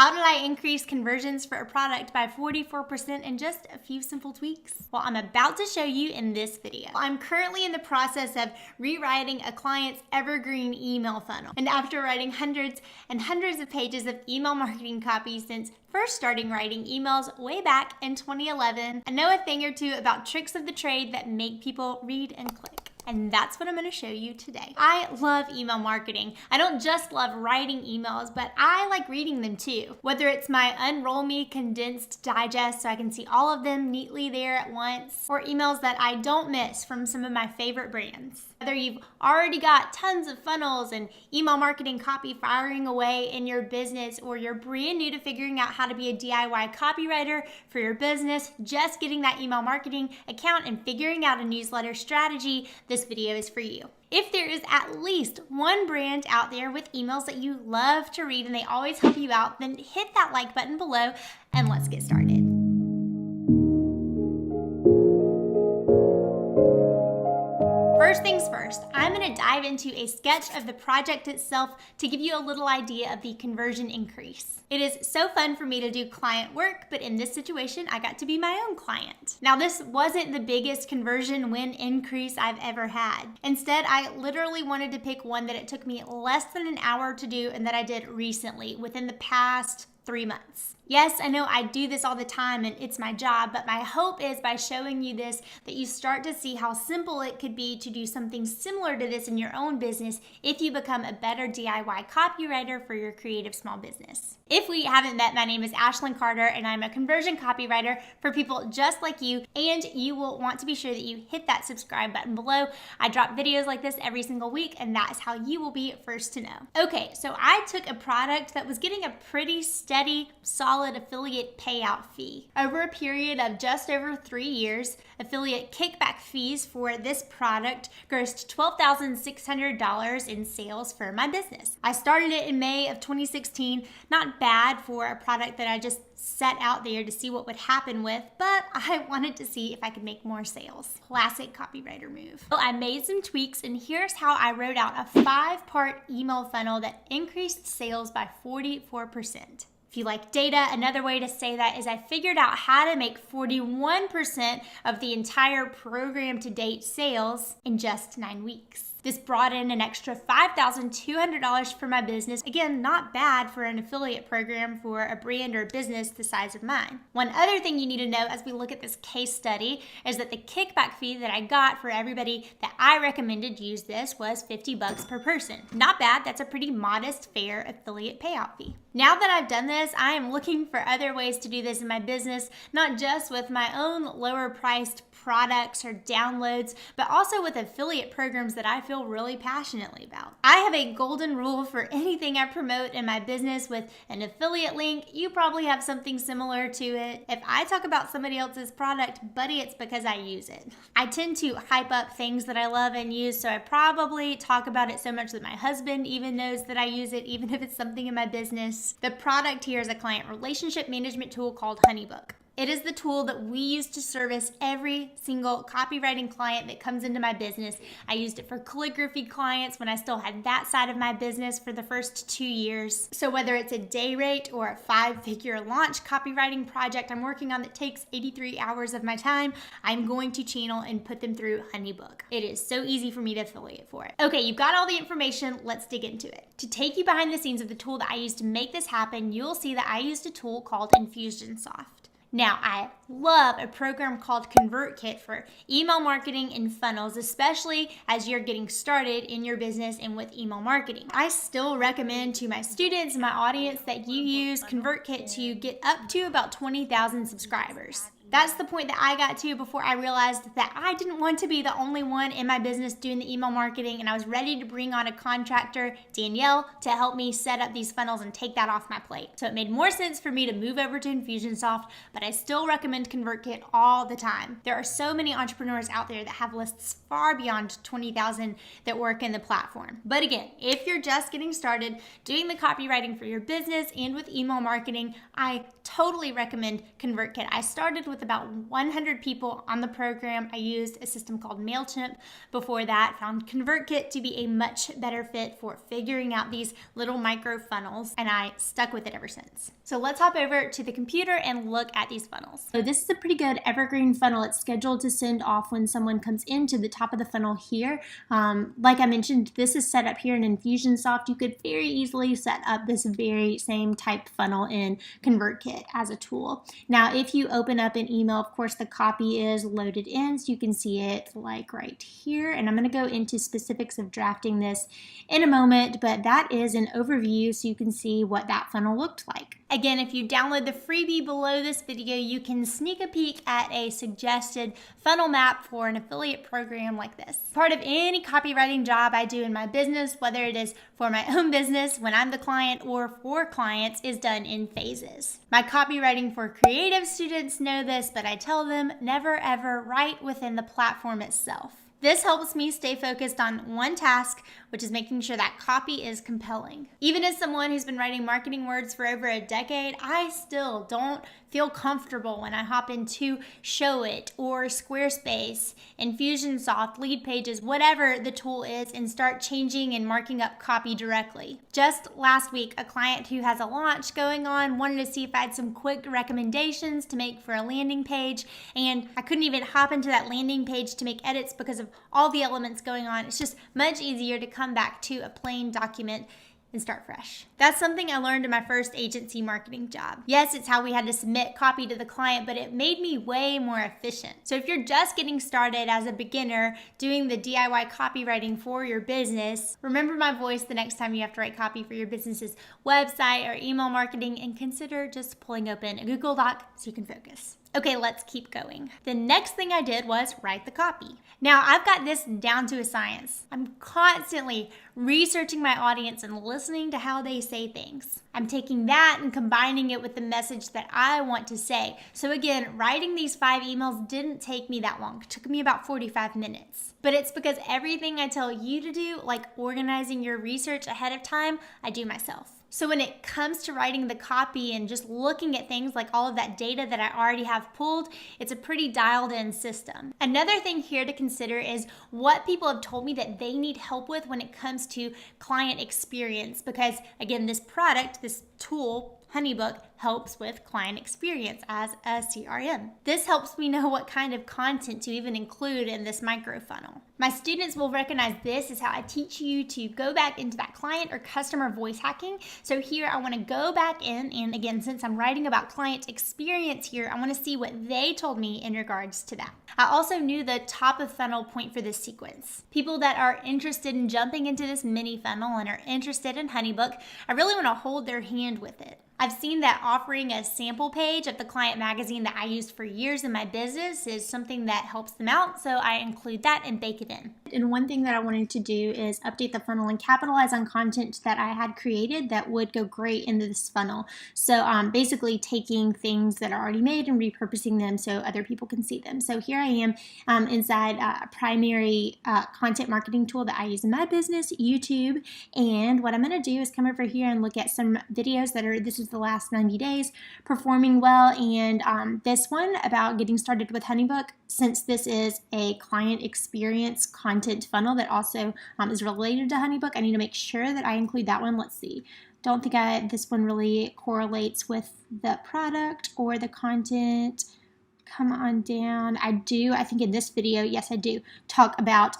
How did I increase conversions for a product by 44% in just a few simple tweaks? Well, I'm about to show you in this video. I'm currently in the process of rewriting a client's evergreen email funnel. And after writing hundreds and hundreds of pages of email marketing copy since first starting writing emails way back in 2011, I know a thing or two about tricks of the trade that make people read and click. And that's what I'm going to show you today. I love email marketing. I don't just love writing emails, but I like reading them too. Whether it's my Unroll Me condensed digest so I can see all of them neatly there at once, or emails that I don't miss from some of my favorite brands. Whether you've already got tons of funnels and email marketing copy firing away in your business, or you're brand new to figuring out how to be a DIY copywriter for your business, just getting that email marketing account and figuring out a newsletter strategy, this video is for you. If there is at least one brand out there with emails that you love to read and they always help you out, then hit that like button below and let's get started. First things first, I'm going to dive into a sketch of the project itself to give you a little idea of the conversion increase. It is so fun for me to do client work, but in this situation, I got to be my own client. Now, this wasn't the biggest conversion win increase I've ever had. Instead, I literally wanted to pick one that it took me less than an hour to do and that I did recently within the past 3 months. Yes, I know I do this all the time and it's my job, but my hope is by showing you this that you start to see how simple it could be to do something similar to this in your own business if you become a better DIY copywriter for your creative small business. If we haven't met, my name is Ashlyn Carter and I'm a conversion copywriter for people just like you, and you will want to be sure that you hit that subscribe button below. I drop videos like this every single week and that is how you will be first to know. Okay, so I took a product that was getting a pretty steady, solid affiliate payout fee. Over a period of just over 3 years, affiliate kickback fees for this product grossed $12,600 in sales for my business. I started it in May of 2016, not bad for a product that I just set out there to see what would happen with, but I wanted to see if I could make more sales. Classic copywriter move. Well, I made some tweaks and here's how I wrote out a 5-part email funnel that increased sales by 44%. If you like data, another way to say that is I figured out how to make 41% of the entire program to date sales in just 9 weeks. This brought in an extra $5,200 for my business. Again, not bad for an affiliate program for a brand or business the size of mine. One other thing you need to know as we look at this case study is that the kickback fee that I got for everybody that I recommended use this was $50 per person. Not bad, that's a pretty modest, fair affiliate payout fee. Now that I've done this, I am looking for other ways to do this in my business, not just with my own lower priced products or downloads, but also with affiliate programs that I feel really passionately about. I have a golden rule for anything I promote in my business with an affiliate link. You probably have something similar to it. If I talk about somebody else's product, buddy, it's because I use it. I tend to hype up things that I love and use, so I probably talk about it so much that my husband even knows that I use it, even if it's something in my business. The product here is a client relationship management tool called Honeybook. It is the tool that we use to service every single copywriting client that comes into my business. I used it for calligraphy clients when I still had that side of my business for the first 2 years. So whether it's a day rate or a 5-figure launch copywriting project I'm working on that takes 83 hours of my time, I'm going to channel and put them through Honeybook. It is so easy for me to affiliate for it. Okay, you've got all the information, let's dig into it. To take you behind the scenes of the tool that I used to make this happen, you'll see that I used a tool called Infusionsoft. Now, I love a program called ConvertKit for email marketing and funnels, especially as you're getting started in your business and with email marketing. I still recommend to my students and my audience that you use ConvertKit to get up to about 20,000 subscribers. That's the point that I got to before I realized that I didn't want to be the only one in my business doing the email marketing, and I was ready to bring on a contractor, Danielle, to help me set up these funnels and take that off my plate. So it made more sense for me to move over to Infusionsoft, but I still recommend ConvertKit all the time. There are so many entrepreneurs out there that have lists far beyond 20,000 that work in the platform. But again, if you're just getting started doing the copywriting for your business and with email marketing, I totally recommend ConvertKit. I started with with about 100 people on the program. I used a system called MailChimp before that, found ConvertKit to be a much better fit for figuring out these little micro funnels, and I stuck with it ever since. So let's hop over to the computer and look at these funnels. So this is a pretty good evergreen funnel. It's scheduled to send off when someone comes into the top of the funnel here. Like I mentioned, this is set up here in Infusionsoft. You could very easily set up this very same type funnel in ConvertKit as a tool. Now, if you open up an email, of course, the copy is loaded in, so you can see it like right here. And I'm going to go into specifics of drafting this in a moment, but that is an overview so you can see what that funnel looked like. Again, if you download the freebie below this video, you can sneak a peek at a suggested funnel map for an affiliate program like this. Part of any copywriting job I do in my business, whether it is for my own business, when I'm the client, or for clients, is done in phases. My copywriting for creative students know this, but I tell them never ever write within the platform itself. This helps me stay focused on one task, which is making sure that copy is compelling. Even as someone who's been writing marketing words for over a decade, I still don't feel comfortable when I hop into Showit or Squarespace, Infusionsoft, Lead Pages, whatever the tool is, and start changing and marking up copy directly. Just last week, a client who has a launch going on wanted to see if I had some quick recommendations to make for a landing page, and I couldn't even hop into that landing page to make edits because of all the elements going on. It's just much easier to come back to a plain document and start fresh. That's something I learned in my first agency marketing job. Yes, it's how we had to submit copy to the client, but it made me way more efficient. So if you're just getting started as a beginner doing the DIY copywriting for your business, remember my voice the next time you have to write copy for your business's website or email marketing, and consider just pulling open a Google Doc so you can focus. Okay, let's keep going. The next thing I did was write the copy. Now, I've got this down to a science. I'm constantly researching my audience and listening to how they say things. I'm taking that and combining it with the message that I want to say. So again, writing these 5 emails didn't take me that long. It took me about 45 minutes. But it's because everything I tell you to do, like organizing your research ahead of time, I do myself. So when it comes to writing the copy and just looking at things like all of that data that I already have pulled, it's a pretty dialed in system. Another thing here to consider is what people have told me that they need help with when it comes to client experience. Because again, this product, this tool, HoneyBook, helps with client experience as a CRM. This helps me know what kind of content to even include in this micro funnel. My students will recognize this is how I teach you to go back into that client or customer voice hacking. So here I want to go back in, and again, since I'm writing about client experience here, I want to see what they told me in regards to that. I also knew the top of funnel point for this sequence. People that are interested in jumping into this mini funnel and are interested in HoneyBook, I really want to hold their hand with it. I've seen that offering a sample page of the client magazine that I used for years in my business is something that helps them out, so I include that and bake it in. And one thing that I wanted to do is update the funnel and capitalize on content that I had created that would go great into this funnel. So basically taking things that are already made and repurposing them so other people can see them. So here I am inside a primary content marketing tool that I use in my business, YouTube. And what I'm going to do is come over here and look at some videos that are, this is the last 90 days, performing well. And this one about getting started with HoneyBook, since this is a client experience content funnel that also is related to HoneyBook, I need to make sure that I include that one. Let's see. Don't think this one really correlates with the product or the content. Come on down. I do. I think in this video, yes, I do talk about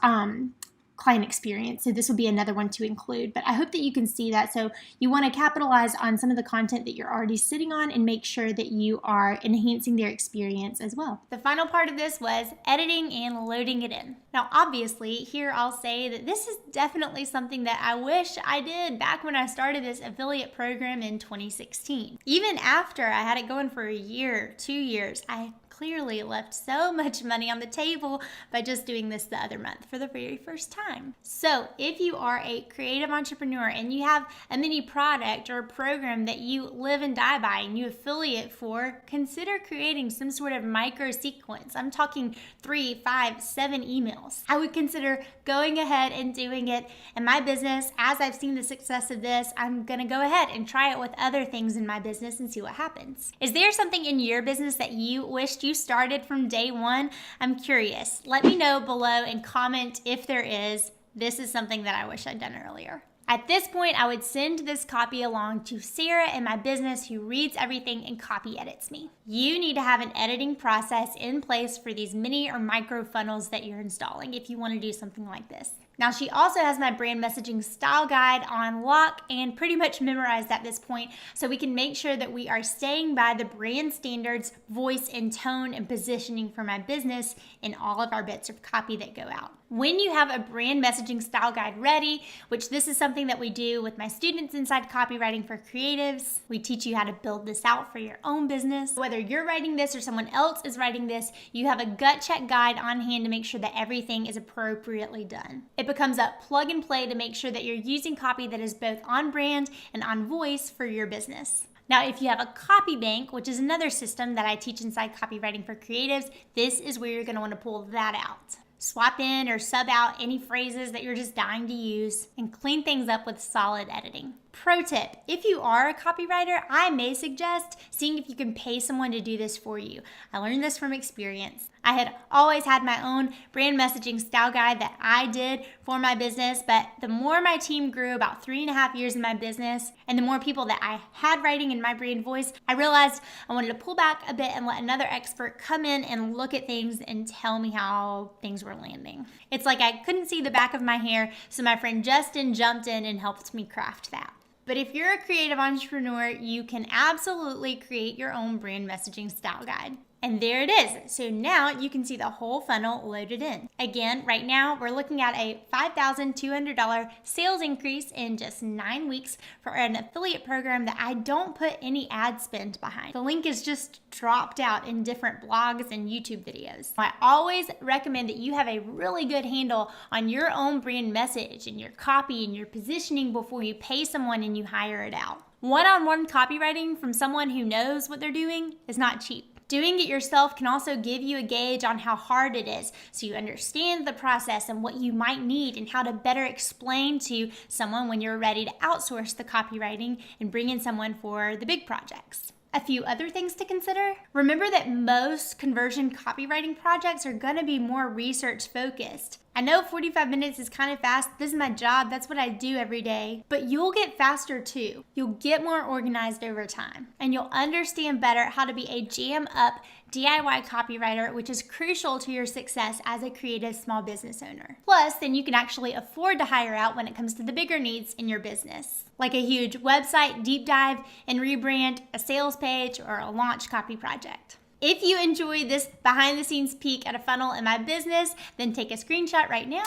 client experience. So this will be another one to include, but I hope that you can see that. So you want to capitalize on some of the content that you're already sitting on and make sure that you are enhancing their experience as well. The final part of this was editing and loading it in. Now, obviously, here I'll say that this is definitely something that I wish I did back when I started this affiliate program in 2016. Even after I had it going for a year, 2 years, I clearly left so much money on the table by just doing this the other month for the very first time. So if you are a creative entrepreneur and you have a mini product or a program that you live and die by and you affiliate for, consider creating some sort of micro sequence. I'm talking 3, 5, 7 emails. I would consider going ahead and doing it in my business. As I've seen the success of this, I'm gonna go ahead and try it with other things in my business and see what happens. Is there something in your business that you wish wished you started from day one? I'm curious. Let me know below and comment if there is. This is something that I wish I'd done earlier. At this point, I would send this copy along to Sarah in my business who reads everything and copy edits me. You need to have an editing process in place for these mini or micro funnels that you're installing if you want to do something like this. Now, she also has my brand messaging style guide on lock and pretty much memorized at this point, so we can make sure that we are staying by the brand standards, voice and tone and positioning for my business in all of our bits of copy that go out. When you have a brand messaging style guide ready, which this is something that we do with my students inside Copywriting for Creatives, we teach you how to build this out for your own business. Whether you're writing this or someone else is writing this, you have a gut check guide on hand to make sure that everything is appropriately done. It becomes a plug and play to make sure that you're using copy that is both on brand and on voice for your business. Now, if you have a copy bank, which is another system that I teach inside Copywriting for Creatives, this is where you're going to want to pull that out. Swap in or sub out any phrases that you're just dying to use and clean things up with solid editing. Pro tip, if you are a copywriter, I may suggest seeing if you can pay someone to do this for you. I learned this from experience. I had always had my own brand messaging style guide that I did for my business, but the more my team grew, about 3.5 years in my business, and the more people that I had writing in my brand voice, I realized I wanted to pull back a bit and let another expert come in and look at things and tell me how things were landing. It's like I couldn't see the back of my hair, so my friend Justin jumped in and helped me craft that. But if you're a creative entrepreneur, you can absolutely create your own brand messaging style guide. And there it is. So now you can see the whole funnel loaded in. Again, right now we're looking at a $5,200 sales increase in just 9 weeks for an affiliate program that I don't put any ad spend behind. The link is just dropped out in different blogs and YouTube videos. I always recommend that you have a really good handle on your own brand message and your copy and your positioning before you pay someone and you hire it out. One-on-one copywriting from someone who knows what they're doing is not cheap. Doing it yourself can also give you a gauge on how hard it is, so you understand the process and what you might need and how to better explain to someone when you're ready to outsource the copywriting and bring in someone for the big projects. A few other things to consider. Remember that most conversion copywriting projects are going to be more research focused. I know 45 minutes is kind of fast. This is my job. That's what I do every day. But you'll get faster too. You'll get more organized over time. And you'll understand better how to be a jam up DIY copywriter, which is crucial to your success as a creative small business owner. Plus, then you can actually afford to hire out when it comes to the bigger needs in your business, like a huge website deep dive and rebrand, a sales page, or a launch copy project. If you enjoy this behind the scenes peek at a funnel in my business, then take a screenshot right now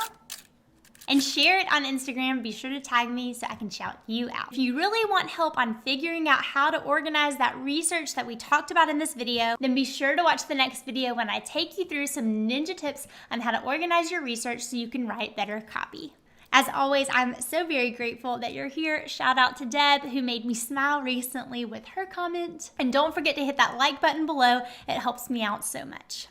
and share it on Instagram. Be sure to tag me so I can shout you out. If you really want help on figuring out how to organize that research that we talked about in this video, then be sure to watch the next video when I take you through some ninja tips on how to organize your research so you can write better copy. As always, I'm so very grateful that you're here. Shout out to Deb, who made me smile recently with her comment. And don't forget to hit that like button below. It helps me out so much.